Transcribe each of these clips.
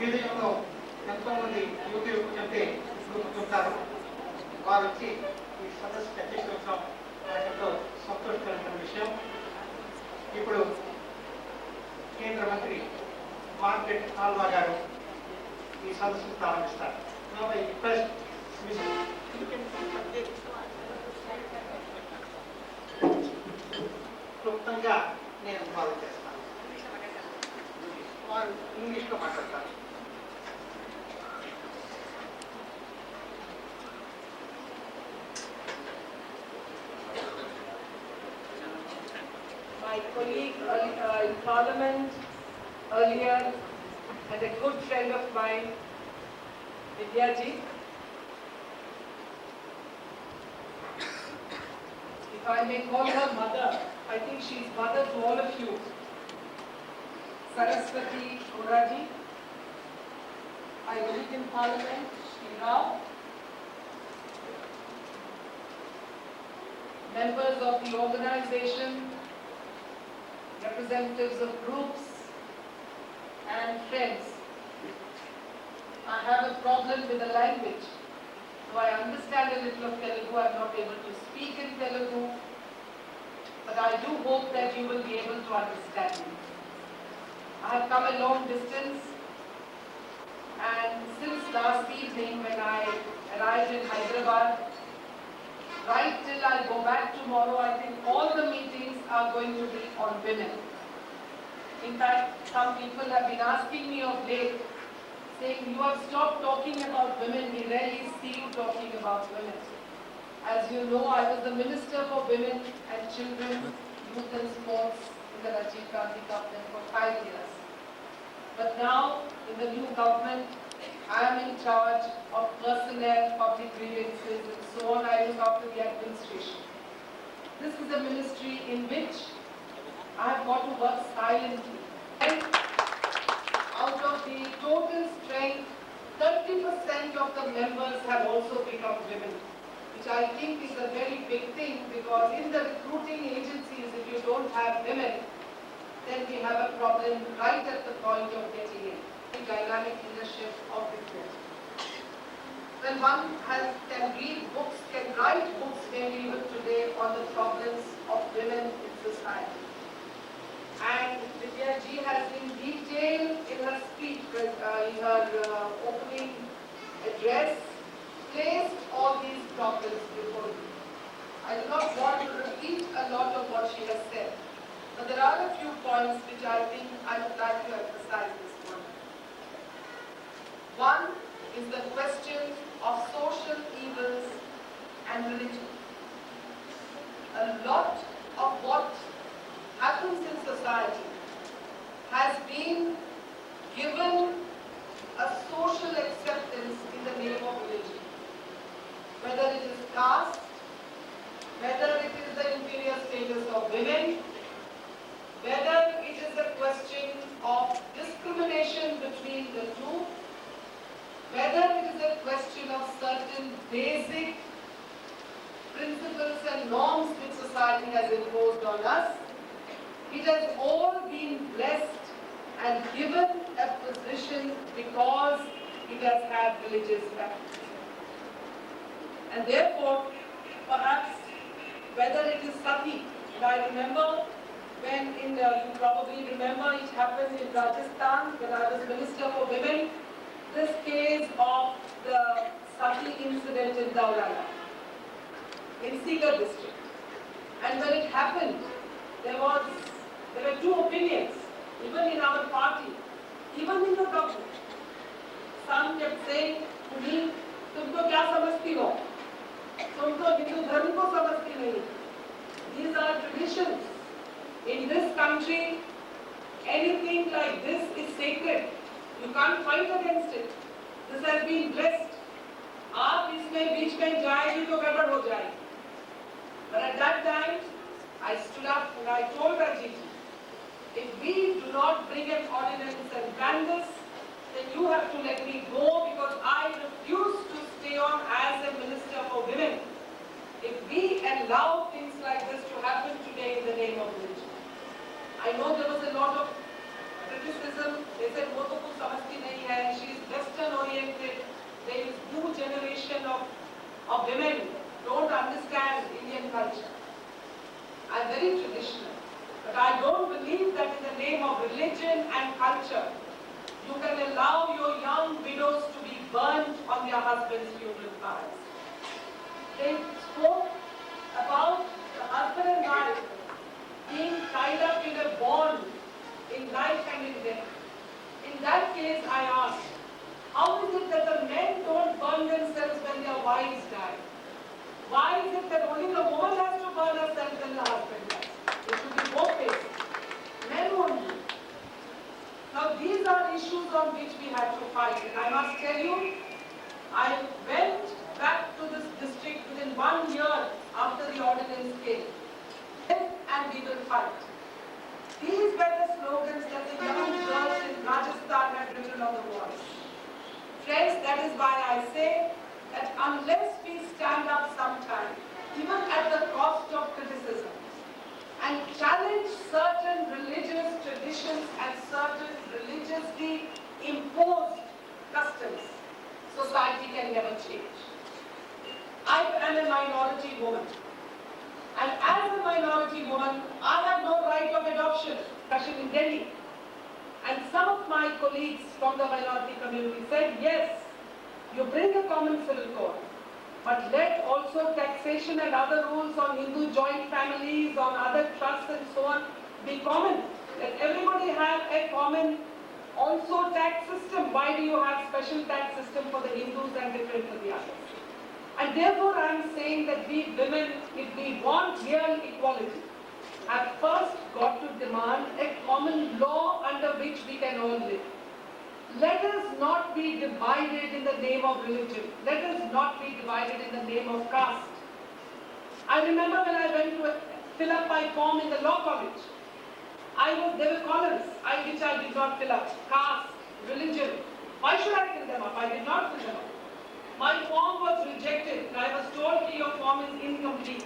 అభ్యుదయంలో ఎంతోమంది యూట్యూబ్ అంటే ఉంటారు. వారు వచ్చి ఈ సదస్సు అధ్యక్షించడం ఎంతో సంతోషకరమైన విషయం. ఇప్పుడు కేంద్ర మంత్రి మార్కెట్ ఆల్వా గారు ఈ సదస్సును ప్రారంభిస్తారు. క్లుప్తంగా నేను ఫాలో చేస్తాను. వారు ఇంగ్లీష్లో మాట్లాడతారు. My colleague in Parliament earlier and a good friend of mine, Vidyaji. If I may call her mother, I think she is mother to all of you. Saraswati Goraji, I believe in Parliament, Shri Rao, members of the organization, representatives of groups and friends. I have a problem with the language. So I understand a little of Telugu. I am not able to speak in Telugu. But I do hope that you will be able to understand me. I have come a long distance, and since last evening when I arrived in Hyderabad, right till I go back tomorrow, I think all the meetings are going to be on women. In fact, some people have been asking me of late, saying, you have stopped talking about women, we rarely see you talking about women. As you know, I was the Minister for Women and Children, Youth and Sports in the Rajiv Gandhi government for 5 years. But now, in the new government, I am in charge of personnel, public grievances and so on. I look after the administration. This is a ministry in which I have got to work silently. And out of the total strength, 30% of the members have also become women, which I think is a very big thing, because in the recruiting agencies, if you don't have women, then we have a problem right at the point of getting in. The dynamic leadership of women. When one can read books, can write books maybe even today on the problems of women in society. And Vidyaji has in detail in her speech, in her opening address, placed all these problems before you. I do not want to repeat a lot of what she has said, but there are a few points which I think I would like to emphasize this morning. One is the question of social evils and religion. A lot of what happens in society has been given a social acceptance in the name of religion. Whether it is caste, whether it is the inferior status of women, whether it is a question of discrimination between the two, whether it is a question of certain basic principles and norms which society has imposed on us, it has all been blessed and given a position because it has had religious practice. And therefore, perhaps, whether it is sati, and I remember when you probably remember it happened in Rajasthan when I was Minister for Women, this case of the sati incident in Daurana, in Sikar district. And when it happened, there were two opinions, even in our party, even in the government. Some kept saying to me, "Tumko kya samajhti ho? Tumko Hindu dharm ko samajhti nahi." These are traditions. In this country, anything like this is sacred. You can't fight against it. This has been blessed. आप इसमें बीच में जाएगी तो गड़बड़ हो जाएगी. But at that time, I stood up and I told Rajiv, if we do not bring an ordinance and ban this, then you have to let me go, because I refuse to stay on as a Minister for Women if we allow things like this to happen today in the name of religion. I know there was a lot of criticism. They said, "वो तो कुछ समझती नहीं है. She is Western oriented. There is new generation of women don't understand Indian culture. I'm very traditional, but I don't believe that in the name of religion and culture, you can allow your young widows to be burnt on their husband's funeral pyres." They spoke about the husband and wife being tied up in a bond in life and in death. In that case, I ask, how is it that the men don't burn themselves when their wives die? Why is it that only the woman has to burn herself when the husband dies? It should be both ways. Men only. Now these are issues on which we have to fight. And I must tell you, I went back to this district within 1 year after the ordinance came. And we will fight. These were the slogans that the young girls in Rajasthan had written on the walls. Friends, that is why I say that unless we stand up sometime, even at the cost of criticism, and challenge certain religious traditions and certain religiously imposed customs, society can never change. I am a minority woman. And as a minority woman, I have no right of adoption, especially in Delhi. And some of my colleagues from the minority community said, yes, you bring a common civil code, but let also taxation and other rules on Hindu joint families, on other trusts and so on be common. Let everybody have a common also tax system. Why do you have special tax system for the Hindus and different for the others? And therefore I am saying that we women, if we want real equality, have first got to demand a common law under which we can all live. Let us not be divided in the name of religion. Let us not be divided in the name of caste. I remember when I went to fill up my form in the law college, there were columns which I did not fill up. Caste, religion. Why should I fill them up? I did not fill them up. My form was rejected. I was told that your form is incomplete.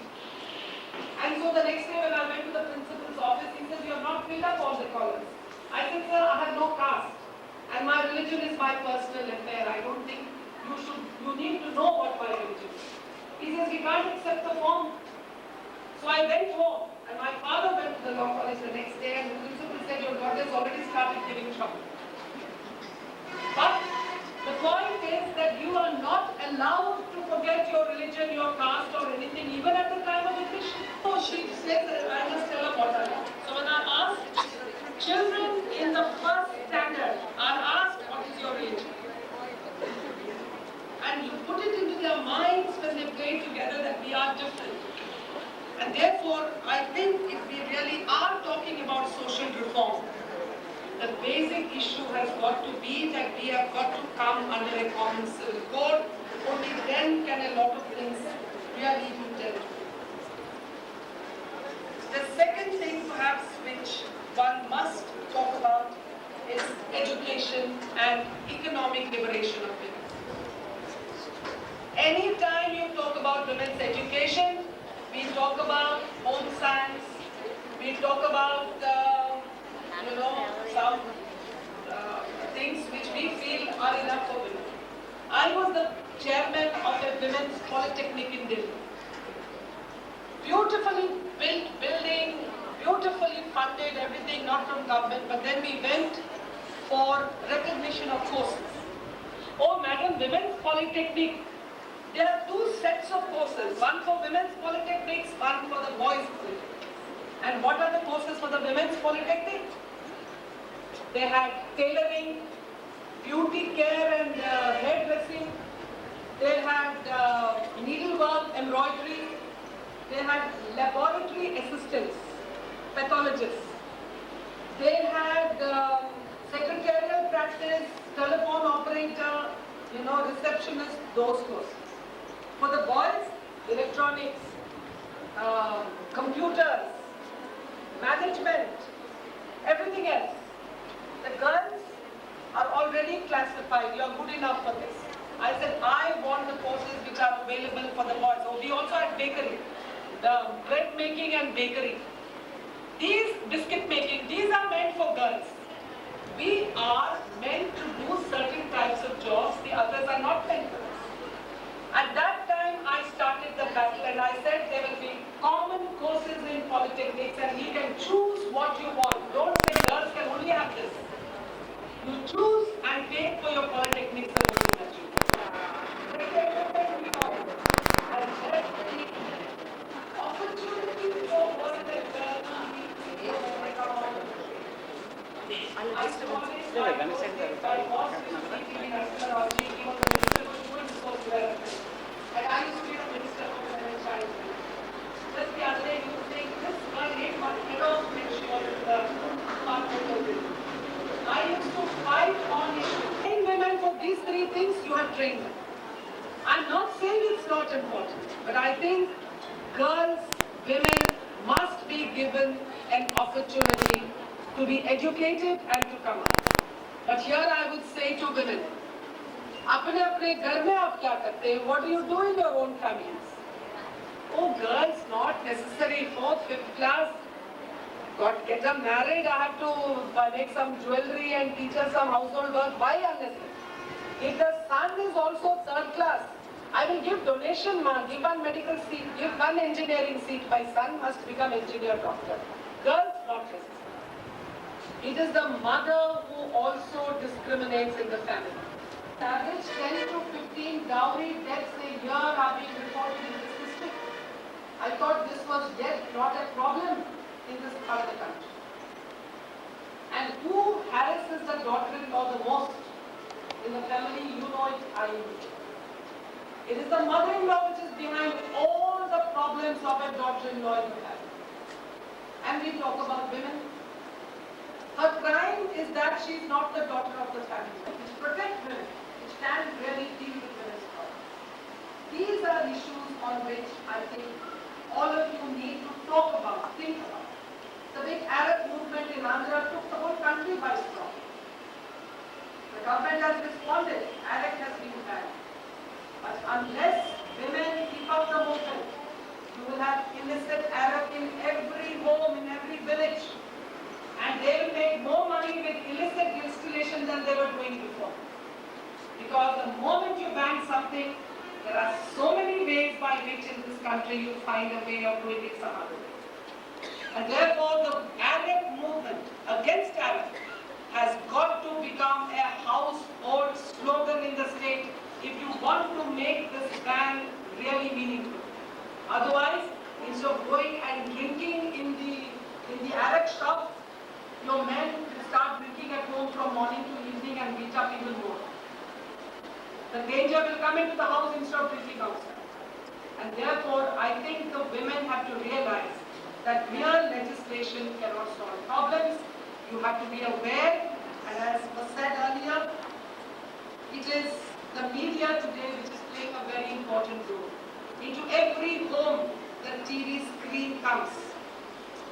And so the next day when I went to the principal's office, he said, "You have not filled up all the columns." I said, "Sir, I have no caste. And my religion is my personal affair. I don't think you need to know what my religion is." He says, "We can't accept the form." So I went home. And my father went to the law college the next day and the principal said, "Your daughter has already started giving trouble." But the point is that you are not allowed to forget your religion, your caste or anything, even at the time of admission. So she says, I must tell her what I am. So when I asked, children in the first standard are asked, what is your religion? And you put it into their minds when they play together that we are different. And therefore, I think if we really are talking about social reform, the basic issue has got to be that we have got to come under a common civil code. Only then can a lot of things really be dealt with. The second thing perhaps which one must talk about is education and economic liberation of women. Anytime you talk about women's education, we talk about home science, we talk about some things which we feel are enough for women. I was the chairman of a women's polytechnic in Delhi. Beautifully built building, beautifully funded, everything not from government, but then we went for recognition of courses. Oh madam, women's polytechnic, there are two sets of courses, one for women's polytechnics, one for the boys' polytechnics. And what are the courses for the women's polytechnic? They had tailoring, beauty care and hairdressing. They had needlework, embroidery. They had laboratory assistants, pathologists. They had secretarial practice, telephone operator, receptionist, those courses. For the boys, electronics, computers, management, everything else. The girls are already classified. You are good enough for this. I said, I want the courses which are available for the boys. So we also had bakery, the bread making and bakery. These biscuit making, these are meant for girls. We are meant to do certain types of jobs, the others are not meant to. At that time, I started the battle and I said there will be common courses in polytechnics and you can choose what you want. Don't say girls can only have this. You choose and pay for your polytechnics and you can achieve. And let the opportunity for boys and girls to meet I always my boss used to meet me in astrology, he was a minister for doing social development. And I used to be a minister for women and child welfare. Just the other day, he was saying, this girl name was head of when she was in the department of business. I used to fight on issues. Train women for these three things, you have trained them. I'm not saying it's not important, but I think girls, women must be given an opportunity to be educated and to come up. But here I would say to women, अपने अपने घर में आप क्या करते हैं? What do you do in your own families? Oh, girls, not necessary 4th, 5th class. Get them married. I have to make some jewelry and teach her some household work. Why unnecessary? If the son is also 3rd class, I will give donation, ma. Give one medical seat, give one engineering seat. My son must become engineer, doctor. Girls, not necessary. It is the mother who also discriminates in the family. Average 10 to 15 dowry deaths a year are being reported in this district. I thought this was yet not a problem in this part of the country. And who harasses the daughter-in-law the most in the family? You know it, I know it. It is the mother-in-law which is behind all the problems of a daughter-in-law in the family. And we talk about women. Her crime is that she is not the daughter of the family. Which protect women, which can really deal with women's problems. These are issues on which I think all of you need to talk about, think about. The big Arab movement in Andhra took the whole country by storm. The government has responded, Arab has been banned. But unless women keep up the movement, you will have illicit Arab in every home, in every village. And they will make more money with illicit installation than they were doing before. Because the moment you ban something, there are so many ways by which in this country you find a way of doing it some other way. And therefore the Arab movement against Arab has got to become a household slogan in the state if you want to make this ban really meaningful. Otherwise, instead of going and drinking in the Arab shop, your men will start drinking at home from morning to evening and beat up even more. The danger will come into the house instead of drinking outside. And therefore, I think the women have to realize that mere legislation cannot solve problems. You have to be aware, and as was said earlier, it is the media today which is playing a very important role. Into every home, the TV screen comes.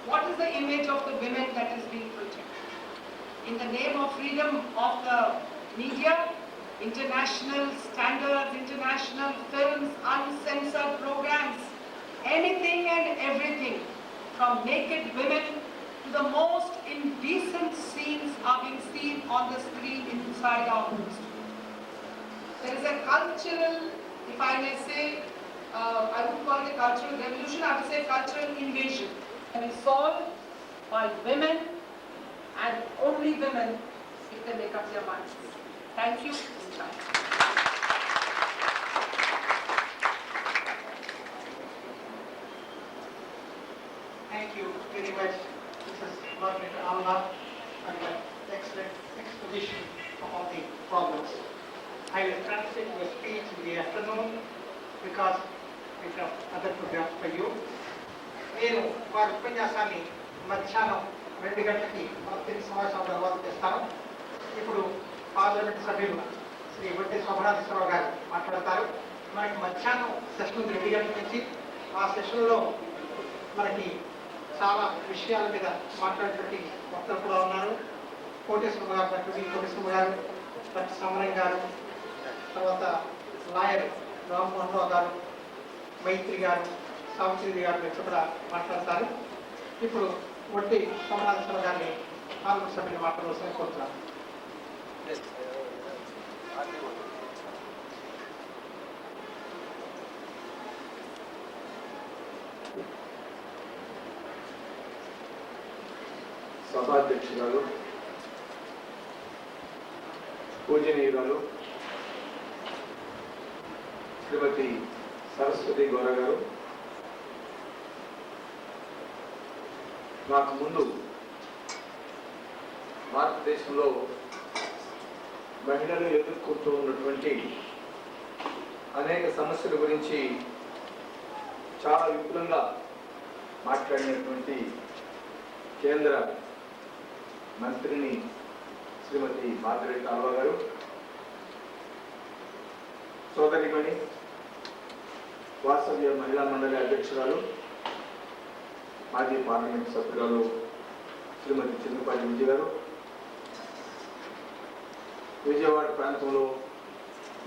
What is the image of the women that is being projected? In the name of freedom of the media, international standards, international films, uncensored programs, anything and everything, from naked women to the most indecent scenes are being seen on the screen inside our homes. There is a cultural, if I may say, I would call it a cultural revolution, I would say cultural invasion. Can be solved by women and only women if they make up their minds. Thank you. Thank you very much, Mrs. Margaret Amla, and an excellent exposition of all the problems. I will translate your speech in the afternoon because we have other programs for you. నేను వారి ఉపన్యాసాన్ని మధ్యాహ్నం 2 గంటలకి తిరిగి సమావేశం తర్వాత చేస్తాను. ఇప్పుడు పార్లమెంట్ సభ్యులు శ్రీ వడ్డీ శోభనాధీశ్వరరావు గారు మాట్లాడతారు. మనకి మధ్యాహ్నం సెషన్ ఉంది 2 గంటల నుంచి. ఆ సెషన్లో మనకి చాలా విషయాల మీద మాట్లాడేటువంటి వక్తలు కూడా ఉన్నారు. కోటేశ్వర గారు, డాక్టర్ వి కోటేశ్వర గారు, డాక్టర్ సమరం గారు, తర్వాత లాయర్ రామ్మోహన్ రావు గారు, మైత్రి గారు, సావిత్రి గారు మీరు కూడా మాట్లాడతారు. ఇప్పుడు వడ్డీ శోభనాధీశ్వర గారిని పార్లమెంట్ సభ్యులు మాట్లాడవలసిన కోరుతున్నాను. సభాధ్యక్షురాలు పూజనీయురాలు శ్రీమతి సరస్వతి గౌర గారు, నాకు ముందు భారతదేశంలో మహిళలు ఎదుర్కొంటూ ఉన్నటువంటి అనేక సమస్యల గురించి చాలా విపులంగా మాట్లాడినటువంటి కేంద్ర మంత్రిని శ్రీమతి మాధురి కాల్వ గారు, సోదరిమణి వాసవ్య మహిళా మండలి అధ్యక్షురాలు మాజీ పార్లమెంట్ సభ్యురాలు శ్రీమతి చిన్నపాటి విజయ గారు, విజయవాడ ప్రాంతంలో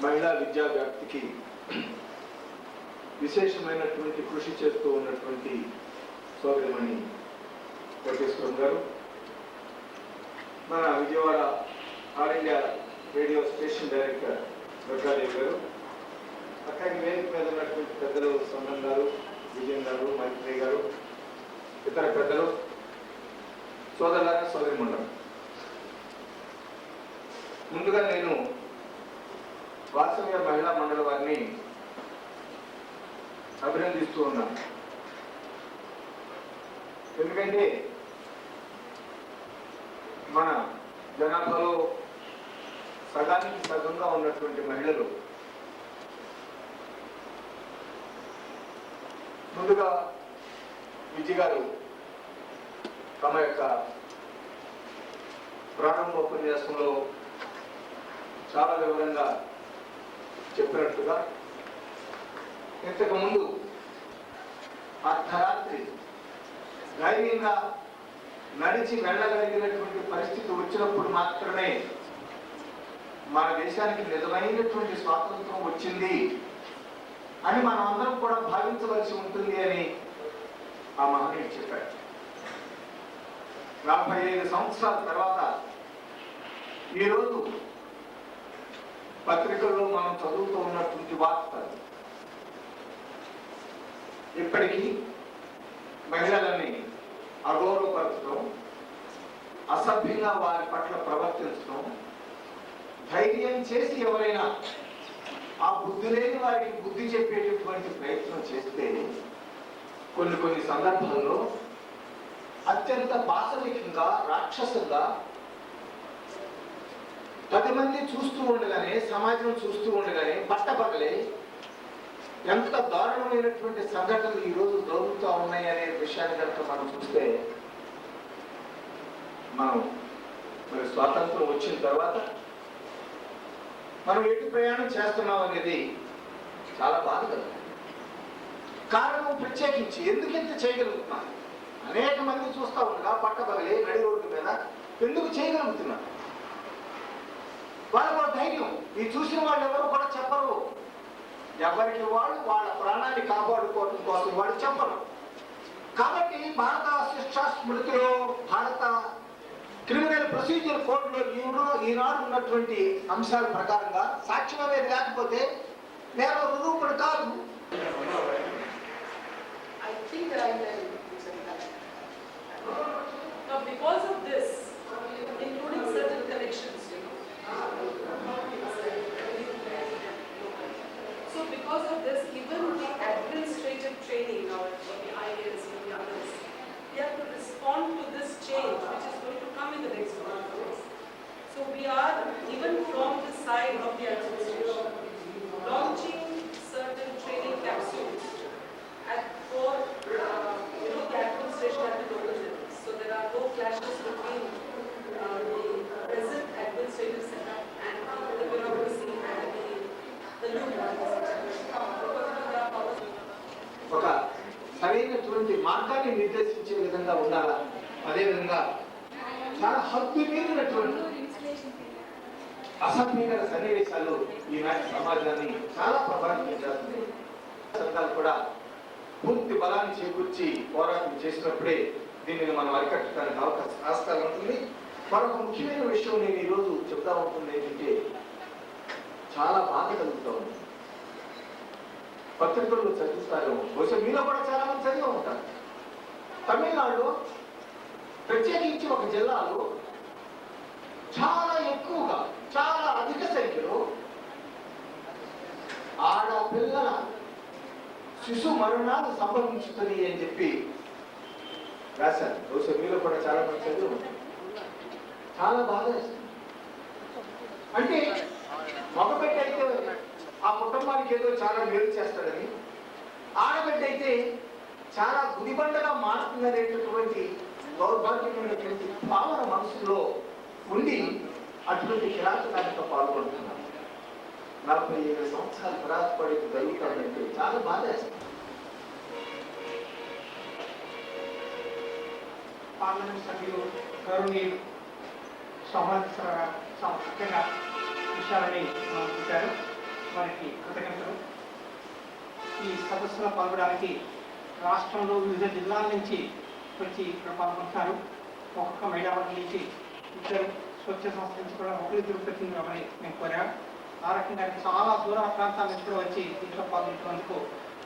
మహిళా విద్యా వ్యాప్తికి విశేషమైనటువంటి కృషి చేస్తూ ఉన్నటువంటి సోదరిమణి కోటేశ్వరం గారు, మన Vijayawada all India Radio station director Durgadevi గారు, అక్కడికి వేదిక మీద ఉన్నటువంటి పెద్దలు సొంతం గారు, విజయన్ గారు, మైత్రి గారు, ఇతర పెద్దలు, సోదరులారా సోదరి మండలం, ముందుగా నేను వాసవ్య మహిళా మండలి వారిని అభినందిస్తూ ఉన్నాను. ఎందుకంటే మన జనాభాలో సగానికి సగంగా ఉన్నటువంటి మహిళలు ముందుగా విజయ్ గారు తమ యొక్క ప్రారంభ ఉపన్యాసంలో చాలా వివరంగా చెప్పినట్టుగా ఇంతకుముందు అర్ధరాత్రి ధైర్యంగా నడిచి వెళ్ళగలిగినటువంటి పరిస్థితి వచ్చినప్పుడు మాత్రమే మన దేశానికి నిజమైనటువంటి స్వాతంత్రం వచ్చింది అని మనం అందరం కూడా భావించవలసి ఉంటుంది అని ఆ మహనీయుడు చెప్పాడు. 45 సంవత్సరాల తర్వాత ఈరోజు పత్రికల్లో మనం చదువుతూ ఉన్నటువంటి వార్తలు ఇప్పటికీ మహిళలని అగౌరవపరచడం, అసభ్యంగా వారి పట్ల ప్రవర్తించడం, ధైర్యం చేసి ఎవరైనా ఆ బుద్ధి లేని వారికి బుద్ధి చెప్పేటటువంటి ప్రయత్నం చేస్తే కొన్ని సందర్భాల్లో అత్యంత పాశవికంగా, రాక్షసంగా 10 మంది చూస్తూ ఉండగానే, సమాజం చూస్తూ ఉండగానే పట్టపగలే ఎంత దారుణమైనటువంటి సంఘటనలు ఈరోజు జరుగుతూ ఉన్నాయి అనే విషయాన్ని కనుక మనం చూస్తే, మనం మరి స్వాతంత్రం వచ్చిన తర్వాత మనం ఎటు ప్రయాణం చేస్తున్నాం అనేది చాలా బాధకరం. కారణం ప్రత్యేకించి ఎందుకు ఇంత చేయగలుగుతున్నాం, అనేక మంది చూస్తూ ఉండగా పట్టపగలే నడి రోడ్డు మీద ఎందుకు చేయగలుగుతున్నారు? వాళ్ళ ధైర్యం ఈ చూసిన వాళ్ళు ఎవరు కూడా చెప్పరు. ఎవరికి వాళ్ళు వాళ్ళ ప్రాణాన్ని కాపాడుకోవడం కోసం వాళ్ళు చెప్పరు. కాబట్టి భారత శిక్షా స్మృతిలో, భారత క్రిమినల్ ప్రొసీజర్ కోడ్లో ఈనాడు ఉన్నటువంటి అంశాల ప్రకారంగా సాక్ష్యం అనేది లేకపోతే నేరం రూపణ కాదు. Because of this, including certain connections, so because of this, even the administrative training now for the IAS and the others, they have to respond to this change which is going to come in the next 1 month. So we are, even from the side of the administration, launching certain training capsules for the administration at the local level. So there are no clashes between the present administrative setup and the bureaucracy and the new ఒక సరైనటువంటి మార్గాన్ని నిర్దేశించే విధంగా ఉండాలా. అదేవిధంగా చాలా హద్దు మీరినటువంటి అసభ్యకర సన్నివేశాలు ఈనాటి సమాజాన్ని చాలా ప్రభావితం చేస్తుంది. సంఘాలు కూడా పూర్తి బలాన్ని చేకూర్చి పోరాటం చేసినప్పుడే దీనిని మనం అరికట్టడానికి ఆస్కారం ఉంటుంది. మరొక ముఖ్యమైన విషయం నేను ఈరోజు చెప్తామనుకున్నది ఏంటంటే, చాలా బాధ కలుగుతూ ఉంది. పత్రికల్లో చదివిస్తారేమో, బహుశా మీలో కూడా చాలా మంది చదివి ఉంటారు. తమిళనాడులో ప్రత్యేకించి ఒక జిల్లాలో చాలా ఎక్కువగా, చాలా అధిక సంఖ్యలో ఆడపిల్లల శిశు మరణాలు సంభవించుతుంది అని చెప్పి రాశారు. బహుశా మీలో కూడా చాలా మంది చదివి ఉంటారు. చాలా బాధ వేస్తుంది. అంటే మగబిడ్డ అయితే ఆ కుటుంబానికి ఏదో చాలా మేలు చేస్తాడని, ఆడబిడ్డ అయితే చాలా గుదిబండగా మారుతుందనేటటువంటి దౌర్భాగ్యమైనటువంటి భావన మనసులో ఉండి అటువంటి కిరాతకాలతో పాల్గొంటున్నారు. 47 సంవత్సరాలు ప్రయాసపడి జరుగుతాడంటే చాలా బాధ వేస్తుంది. పార్లమెంట్ సభ్యులు గౌరవనీయులు చక్కగా విషయాలని చూశారు. వారికి కృతజ్ఞతలు. ఈ సదస్సులో పాల్గొనడానికి రాష్ట్రంలో వివిధ జిల్లాల నుంచి వచ్చి ఇక్కడ పాల్గొంటున్నారు. ఒక్కొక్క మహిళా వర్గం నుంచి ఇద్దరు, స్వచ్ఛ సంస్థ నుంచి కూడా ఒకరిద్దరు ప్రతినిధులని మేము కోరాము. ఆ రకంగా చాలా దూర ప్రాంతాల నుంచి కూడా వచ్చి దీంట్లో పాల్గొంటున్నందుకు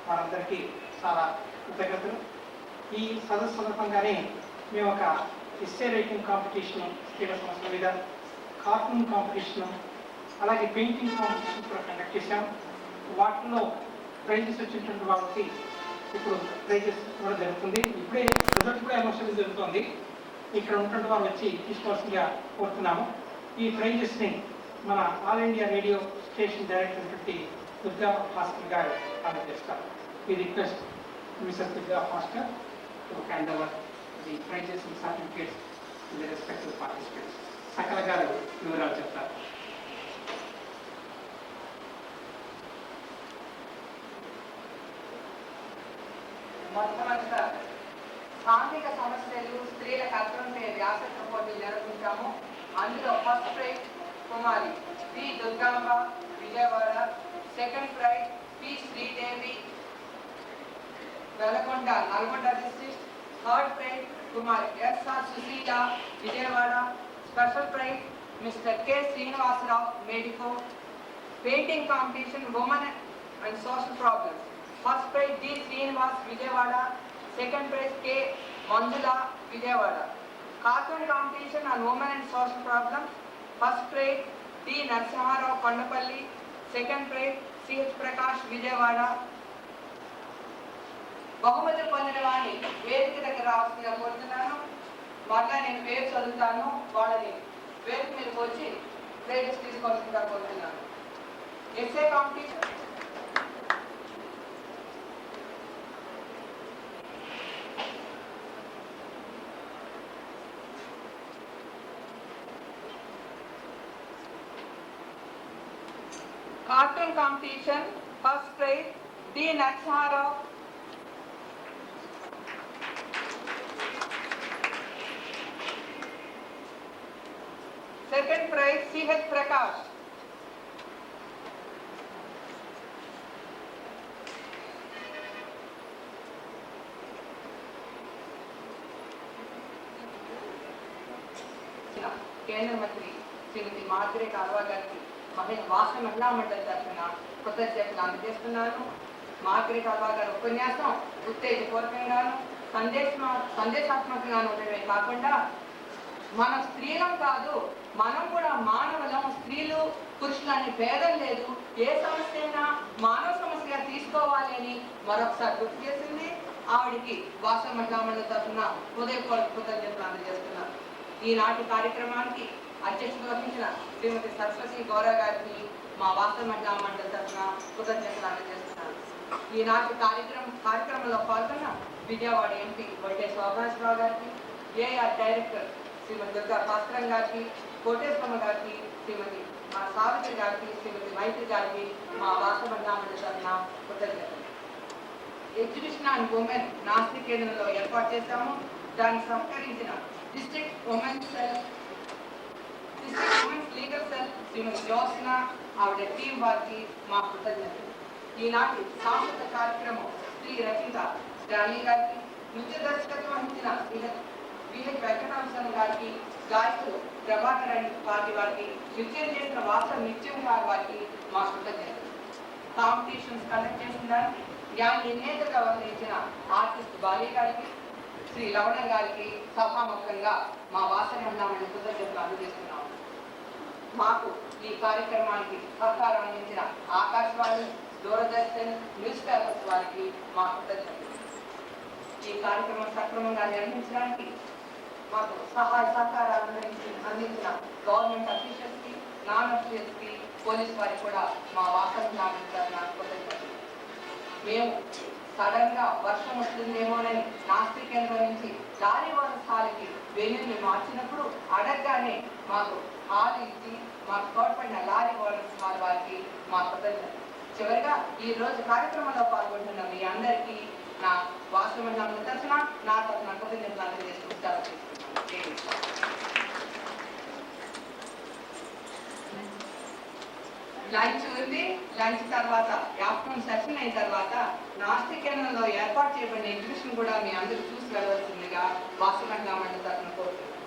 వారందరికీ చాలా కృతజ్ఞతలు. ఈ సదస్సు సందర్భంగానే మేము ఒక ఎస్సే రైటింగ్ కాంపిటీషన్, స్త్రీల సమస్యల మీద కార్టూన్ కాంపిటీషన్, అలాగే పెయింటింగ్ కాంపిటీషన్ కూడా కండక్ట్ చేశాం. వాటిలో ప్రైజెస్ వచ్చినటువంటి వాళ్ళకి ఇప్పుడు ప్రైజెస్ కూడా జరుగుతుంది. ఇప్పుడే రిజల్ట్ కూడా అనౌన్స్ జరుగుతుంది. ఇక్కడ ఉన్నటువంటి వాళ్ళు వచ్చి తీసుకోవాల్సిందిగా కోరుతున్నాము. ఈ ప్రైజెస్ని మన All India Radio station director అయినటువంటి దుర్గా భాస్కర్ గారు అందజేస్తారు. ఈ request mister Durga Bhaskar to hand over the prizes and certificates to the respective participants. సకల గారు వివరాలు చెప్తారు. మొట్టమొదట సాంఘిక సమస్యలు, స్త్రీలకు అర్థంపై వ్యాసత్వ పోటీలు జరుపుకుంటాము. అందులో first prize Kumari P Durgamba, Vijayawada. Second prize P Sridevi, Velakonda, Nalgonda district. Third prize Kumari SR Sushila, Vijayawada. Special prize mister K Srinivasarao, medico. Painting competition women and social problems. First prize D. Srinivas, Vijayawada. Second prize K. Mandula, Vijayawada. Cartoon competition on women and social problems. First prize D. Narsimharao, Kondapalli. Second prize C.H. Prakash, Vijayawada. బహుమతి పొందిన వారిని వేదిక దగ్గర రావాల్సిందిగా కోరుతున్నాను. మళ్ళా నేను పేరు చదువుతాను, వాళ్ళని వేదిక మీదకి వచ్చి ప్రైజెస్ తీసుకోవాల్సిందిగా కోరుతున్నాను. SA competition cartoon competition. First prize D. Narsimharao. Second prize C.H. Prakash. కేంద్ర మంత్రి శ్రీమతి మాధురి కాల్వా గారికి వాస మహిళా మండలి తరఫున కృతజ్ఞతలు అందజేస్తున్నాను. మాధురి కాల్వా గారి ఉపన్యాసం ఉత్తేజపూర్వకంగాను సందేశాత్మకంగాను ఉండడమే కాకుండా మన స్త్రీలం కాదు, మనం కూడా మానవులం, స్త్రీలు పురుషులు అనే భేదం లేదు, ఏ సమస్య అయినా మానవ సమస్యగా తీసుకోవాలి అని మరొకసారి గుర్తు చేసింది. ఆవిడికి వాస మహిళా మండలి తరఫున హృదయపూర్వక కృతజ్ఞతలు అందజేస్తున్నాను. ఈనాటి కార్యక్రమానికి అధ్యక్షత వహించిన శ్రీమతి సరస్వతి గౌరవ గారికి మా వాస మహిళా మండలి తరఫున కృతజ్ఞతలు అందజేస్తున్నాను. ఈనాటి కార్యక్రమంలో పాల్గొన్న విజయవాడ ఎంపీ వడ్డే శోభాశ్రావు గారికి, ఏఆర్ డైరెక్టర్ శ్రీమతి దుర్గా భాస్కర్ గారికి, కోటేశ్వరమ్మ గారికి, శ్రీమతి మా సావిత్రి గారికి, శ్రీమతి మైత్రి గారికి మా వాస మహిళా మండలి తరఫున కృతజ్ఞతలు. ఎగ్జిబిషన్ అండ్ ఉమెన్ నాస్తి కేంద్రంలో ఏర్పాటు చేశాము. దాన్ని సహకరించిన డిస్ట్రిక్ట్ ఉమెన్స్ లీగల్ సెల్ శ్రీమతి జ్యోత్స్న, ఆవిడ టీం వారికి మా కృతజ్ఞతలు. ఈనాటి సాంస్కృతిక కార్యక్రమం శ్రీ రచయిత జానీ గారికి, నృత్య దర్శకత్వం వహించిన విహెచ్ వెంకటరామస్వామి గారికి, గాయకులు ప్రభాకర్ అండ్ పార్టీ వారికి, నృత్యం చేసిన నిత్యం గారి వారికి మా కృతజ్ఞతలు. కాంపిటీషన్స్ కండక్ట్ చేసిన దానికి నిర్ణేతగా వ్యవహరించిన ఆర్టిస్ట్ బాలి గారికి, శ్రీ లవణ గారికి సభాముఖంగా మా వాసవి మహిళా మండలి కృతజ్ఞతలు అందజేస్తున్నాము. మాకు ఈ కార్యక్రమానికి సహకారం అందించిన ఆకాశవాణి, దూరదర్శన్, న్యూస్ పేపర్స్ వారికి మా కృతజ్ఞతలు. ఈ కార్యక్రమం సక్రమంగా నిర్వహించడానికి మాకు సహాయ సహకారాలు అందించిన గవర్నమెంట్ అఫీషియల్స్ కి, నాన్ అఫీషియల్స్ కి, పోలీస్ వారికి కూడా మా వాసవి మహిళా కృతజ్ఞతలు. మేము సడన్ గా వర్షం వస్తుందేమోనని నాస్తి కేంద్రం నుంచి లారీ వాళ్ళ స్థాయికి వెన్యూని మార్చినప్పుడు అడగగానే మాకు హాల్ ఇచ్చి మాకు తోడ్పడిన లారీ వాళ్ళ వారికి మా కృతజ్ఞతలు. చివరిగా ఈ రోజు కార్యక్రమంలో పాల్గొంటున్న మీ అందరికీ నా వాసవి మహిళా మండలి తరఫున నా తరఫున కృతజ్ఞతలు అందజేసుకుంటారు. లంచ్ ఉంది. లంచ్ తర్వాత ఆఫ్టర్నూన్ సెషన్ అయిన తర్వాత నాస్తి కేంద్రంలో ఏర్పాటు చేయబడిన ఎగ్జిబిషన్ కూడా మీ అందరూ చూసి వెళ్ళవలసిందిగా వాసవి మహిళా మండలి తరఫున కోరుతున్నాను.